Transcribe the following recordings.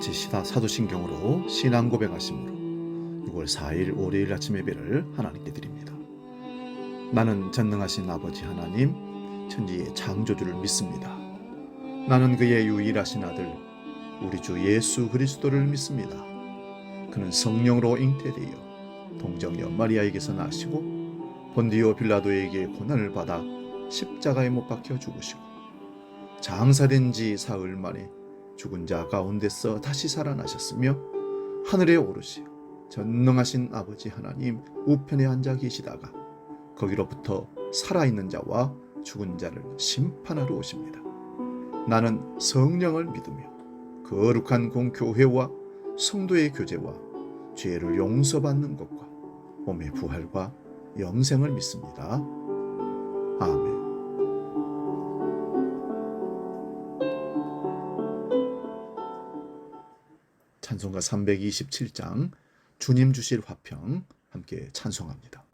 같이 사도신경으로 신앙 고백하심으로 6월 4일 월요일 아침 예배를 하나님께 드립니다. 나는 전능하신 아버지 하나님, 천지의 창조주를 믿습니다. 나는 그의 유일하신 아들 우리 주 예수 그리스도를 믿습니다. 그는 성령으로 잉태되어 동정녀 마리아에게서 나시고 본디오 빌라도에게 고난을 받아 십자가에 못 박혀 죽으시고 장사된 지 사흘 만에 죽은 자 가운데서 다시 살아나셨으며 하늘에 오르시어 전능하신 아버지 하나님 우편에 앉아 계시다가 거기로부터 살아있는 자와 죽은 자를 심판하러 오십니다. 나는 성령을 믿으며 거룩한 공교회와 성도의 교제와 죄를 용서받는 것과 몸의 부활과 영생을 믿습니다. 아멘. 찬송가 327장 주님 주실 화평 함께 찬송합니다.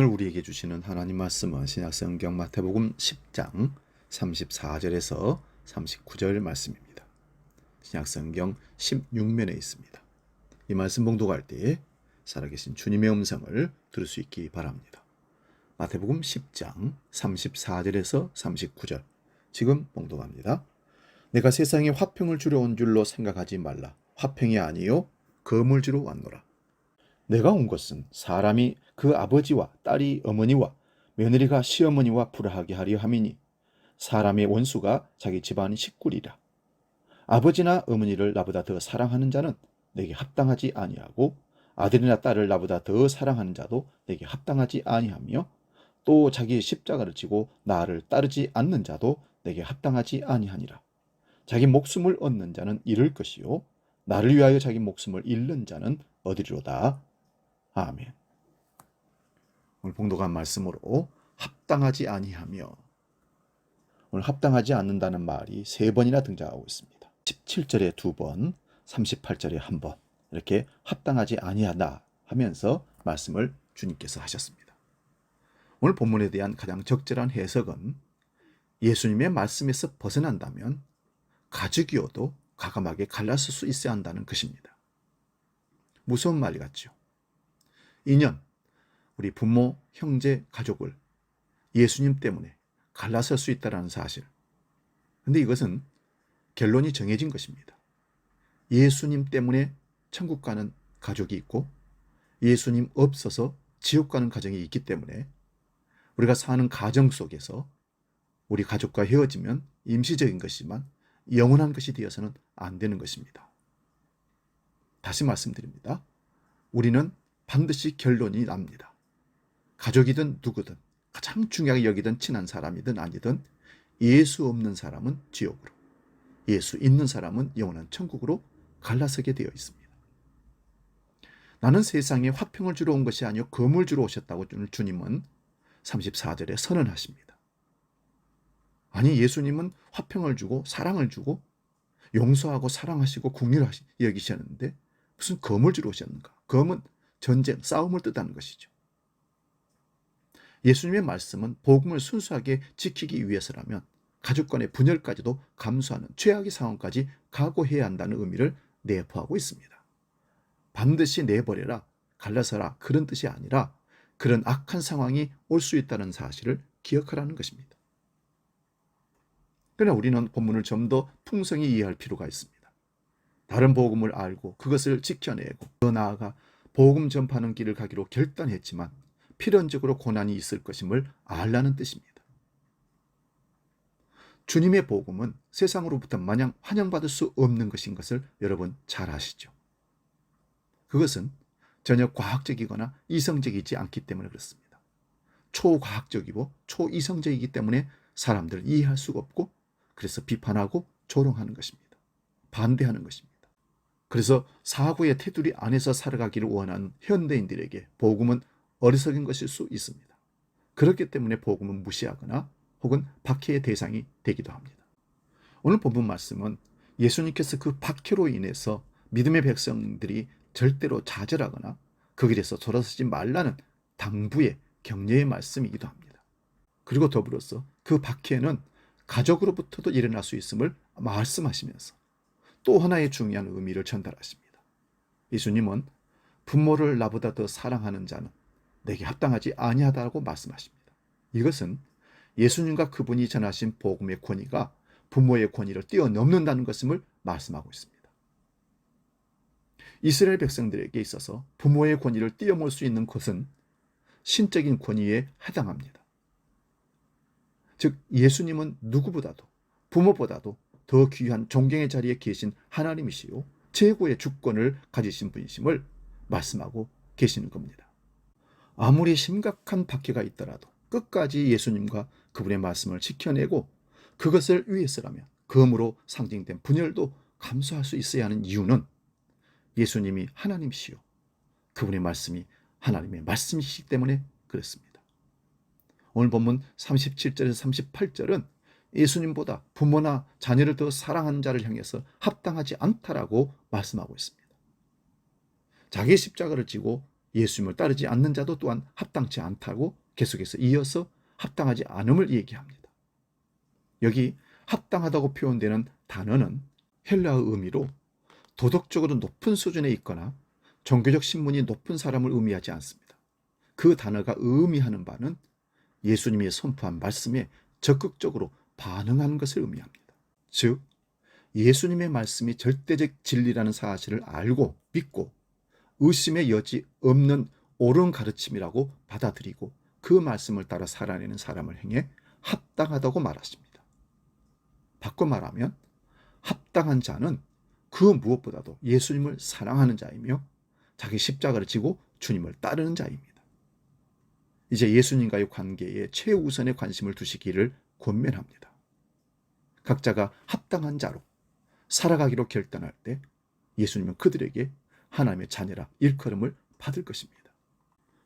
오늘 우리에게 주시는 하나님 말씀은 신약성경 마태복음 10장 34절에서 39절 말씀입니다. 신약성경 16면에 있습니다. 이 말씀 봉독할 때 살아계신 주님의 음성을 들을 수 있기 바랍니다. 마태복음 10장 34절에서 39절 지금 봉독합니다. 내가 세상에 화평을 주려 온 줄로 생각하지 말라. 화평이 아니요 검을 주러 왔노라. 내가 온 것은 사람이 그 아버지와 딸이 어머니와 며느리가 시어머니와 불화하게 하려 함이니 사람의 원수가 자기 집안 식구리라. 아버지나 어머니를 나보다 더 사랑하는 자는 내게 합당하지 아니하고 아들이나 딸을 나보다 더 사랑하는 자도 내게 합당하지 아니하며 또 자기의 십자가를 지고 나를 따르지 않는 자도 내게 합당하지 아니하니라. 자기 목숨을 얻는 자는 잃을 것이요 나를 위하여 자기 목숨을 잃는 자는 얻으리로다. 아멘. 오늘 봉독한 말씀으로 합당하지 아니하며, 오늘 합당하지 않는다는 말이 3번이나 등장하고 있습니다. 17절에 2번, 38절에 1번 이렇게 합당하지 아니하다 하면서 말씀을 주님께서 하셨습니다. 오늘 본문에 대한 가장 적절한 해석은 예수님의 말씀에서 벗어난다면 가죽이어도 과감하게 갈라설 수 있어야 한다는 것입니다. 무서운 말 같죠. 인연, 우리 부모, 형제, 가족을 예수님 때문에 갈라설 수 있다는 사실. 근데 이것은 결론이 정해진 것입니다. 예수님 때문에 천국 가는 가족이 있고 예수님 없어서 지옥 가는 가정이 있기 때문에 우리가 사는 가정 속에서 우리 가족과 헤어지면 임시적인 것이지만 영원한 것이 되어서는 안 되는 것입니다. 다시 말씀드립니다. 우리는 반드시 결론이 납니다. 가족이든 누구든 가장 중요하게 여기든 친한 사람이든 아니든 예수 없는 사람은 지옥으로, 예수 있는 사람은 영원한 천국으로 갈라서게 되어 있습니다. 나는 세상에 화평을 주러 온 것이 아니요 검을 주러 오셨다고 주님은 34절에 선언하십니다. 아니, 예수님은 화평을 주고 사랑을 주고 용서하고 사랑하시고 긍휼히 여기셨는데 무슨 검을 주러 오셨는가? 검은 전쟁, 싸움을 뜻하는 것이죠. 예수님의 말씀은 복음을 순수하게 지키기 위해서라면 가족 간의 분열까지도 감수하는 최악의 상황까지 각오해야 한다는 의미를 내포하고 있습니다. 반드시 내버려라, 갈라서라, 그런 뜻이 아니라 그런 악한 상황이 올 수 있다는 사실을 기억하라는 것입니다. 그러나 우리는 본문을 좀 더 풍성히 이해할 필요가 있습니다. 다른 복음을 알고 그것을 지켜내고 더 나아가 복음 전파하는 길을 가기로 결단했지만 필연적으로 고난이 있을 것임을 알라는 뜻입니다. 주님의 복음은 세상으로부터 마냥 환영받을 수 없는 것인 것을 여러분 잘 아시죠? 그것은 전혀 과학적이거나 이성적이지 않기 때문에 그렇습니다. 초과학적이고 초이성적이기 때문에 사람들을 이해할 수가 없고 그래서 비판하고 조롱하는 것입니다. 반대하는 것입니다. 그래서 사고의 테두리 안에서 살아가기를 원하는 현대인들에게 복음은 어리석은 것일 수 있습니다. 그렇기 때문에 복음은 무시하거나 혹은 박해의 대상이 되기도 합니다. 오늘 본문 말씀은 예수님께서 그 박해로 인해서 믿음의 백성들이 절대로 좌절하거나 그 길에서 돌아서지 말라는 당부의 격려의 말씀이기도 합니다. 그리고 더불어서 그 박해는 가족으로부터도 일어날 수 있음을 말씀하시면서 또 하나의 중요한 의미를 전달하십니다. 예수님은 부모를 나보다 더 사랑하는 자는 내게 합당하지 아니하다고 말씀하십니다. 이것은 예수님과 그분이 전하신 복음의 권위가 부모의 권위를 뛰어넘는다는 것임을 말씀하고 있습니다. 이스라엘 백성들에게 있어서 부모의 권위를 뛰어넘을 수 있는 것은 신적인 권위에 해당합니다. 즉 예수님은 누구보다도 부모보다도 더 귀한 존경의 자리에 계신 하나님이시요 최고의 주권을 가지신 분이심을 말씀하고 계시는 겁니다. 아무리 심각한 박해가 있더라도 끝까지 예수님과 그분의 말씀을 지켜내고 그것을 위해서라면 검으로 상징된 분열도 감수할 수 있어야 하는 이유는 예수님이 하나님이시요 그분의 말씀이 하나님의 말씀이시기 때문에 그렇습니다. 오늘 본문 37절에서 38절은 예수님보다 부모나 자녀를 더 사랑하는 자를 향해서 합당하지 않다라고 말씀하고 있습니다. 자기의 십자가를 지고 예수님을 따르지 않는 자도 또한 합당치 않다고 계속해서 이어서 합당하지 않음을 얘기합니다. 여기 합당하다고 표현되는 단어는 헬라어 의미로 도덕적으로 높은 수준에 있거나 종교적 신분이 높은 사람을 의미하지 않습니다. 그 단어가 의미하는 바는 예수님이 선포한 말씀에 적극적으로 반응하는 것을 의미합니다. 즉 예수님의 말씀이 절대적 진리라는 사실을 알고 믿고 의심의 여지 없는 옳은 가르침이라고 받아들이고 그 말씀을 따라 살아내는 사람을 향해 합당하다고 말하십니다. 바꿔 말하면 합당한 자는 그 무엇보다도 예수님을 사랑하는 자이며 자기 십자가를 지고 주님을 따르는 자입니다. 이제 예수님과의 관계에 최우선의 관심을 두시기를 권면합니다. 각자가 합당한 자로 살아가기로 결단할 때 예수님은 그들에게 하나님의 자녀라 일컬음을 받을 것입니다.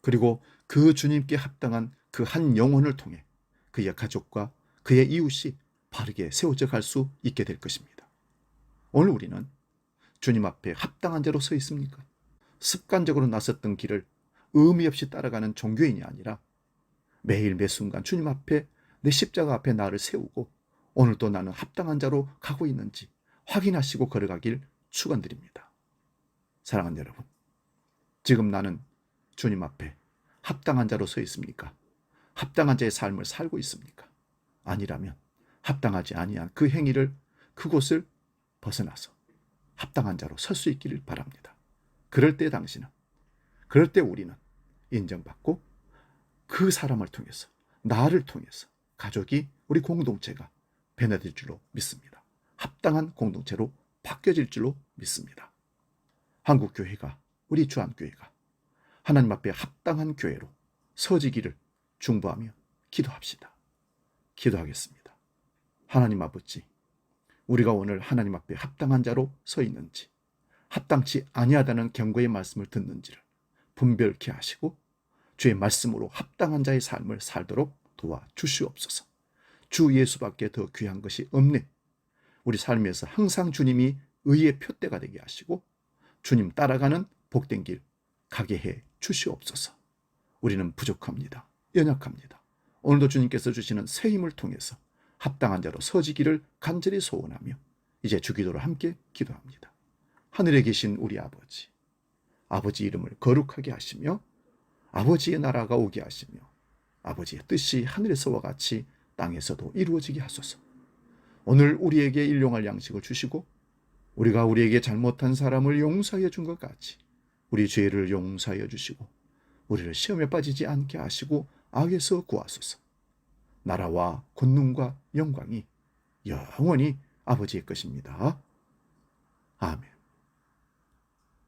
그리고 그 주님께 합당한 그 한 영혼을 통해 그의 가족과 그의 이웃이 바르게 세워져 갈 수 있게 될 것입니다. 오늘 우리는 주님 앞에 합당한 자로 서 있습니까? 습관적으로 나섰던 길을 의미 없이 따라가는 종교인이 아니라 매일 매 순간 주님 앞에 내 십자가 앞에 나를 세우고 오늘도 나는 합당한 자로 가고 있는지 확인하시고 걸어가길 축원드립니다. 사랑하는 여러분, 지금 나는 주님 앞에 합당한 자로 서 있습니까? 합당한 자의 삶을 살고 있습니까? 아니라면 합당하지 아니한 그 행위를, 그곳을 벗어나서 합당한 자로 설 수 있기를 바랍니다. 그럴 때 당신은, 그럴 때 우리는 인정받고 그 사람을 통해서, 나를 통해서 가족이, 우리 공동체가 변화될 줄로 믿습니다. 합당한 공동체로 바뀌어질 줄로 믿습니다. 한국교회가, 우리 주안교회가 하나님 앞에 합당한 교회로 서지기를 중보하며 기도합시다. 기도하겠습니다. 하나님 아버지, 우리가 오늘 하나님 앞에 합당한 자로 서 있는지, 합당치 아니하다는 경고의 말씀을 듣는지를 분별케 하시고 주의 말씀으로 합당한 자의 삶을 살도록 도와주시옵소서. 주 예수밖에 더 귀한 것이 없네. 우리 삶에서 항상 주님이 의의 표대가 되게 하시고 주님 따라가는 복된 길 가게 해 주시옵소서. 우리는 부족합니다. 연약합니다. 오늘도 주님께서 주시는 새 힘을 통해서 합당한 자로 서지기를 간절히 소원하며 이제 주기도를 함께 기도합니다. 하늘에 계신 우리 아버지, 아버지 이름을 거룩하게 하시며 아버지의 나라가 오게 하시며 아버지의 뜻이 하늘에서와 같이 땅에서도 이루어지게 하소서. 오늘 우리에게 일용할 양식을 주시고 우리가 우리에게 잘못한 사람을 용서해 준 것 같이 우리 죄를 용서하여 주시고 우리를 시험에 빠지지 않게 하시고 악에서 구하소서. 나라와 권능과 영광이 영원히 아버지의 것입니다.